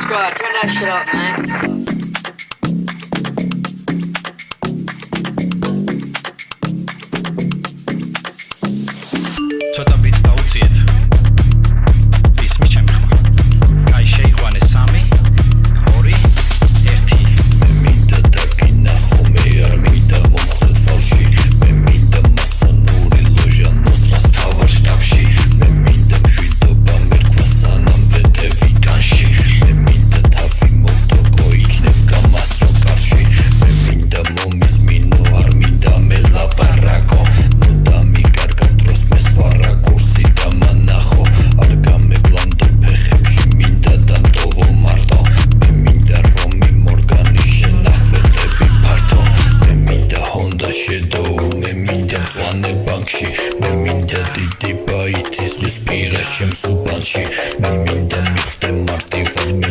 squad, turn that shit up, man. ცოტა ბიტს დაუციეთ. ისმი ჩემი ხმა. აი შეიყვანე 3, 2, 1. მე მინდა დაგინახო, მე არ მინდა მომხდეთ ფალში. მე მინდა მასონური ლოჟა ნოსტრას თავარ შტაბში. მე მინდა მშვიდობა მერქვა სანამ ვედევი განში. მე მინდა თავი მოვთოკო იქნებ გამასრო კარში. მე მინდა მომისმინო, არ მინდა მელაპარაკო. ნუ დამიკარგა დროს მე სხვა რაკურსი დამანახო. არ გამებლანდო ფეხებში, მინდა დამტოვო მარტო. მე მინდა რომი მორგანი შენახვედები ფართო. მე მინდა ჰონდა შედოუ, მე მინდა მწვანე ბანკში. მე მინდა დიდი ბაითის ზუსპირა ჩემს უბანში. მე მინდა მიხვდე მარტივად, მე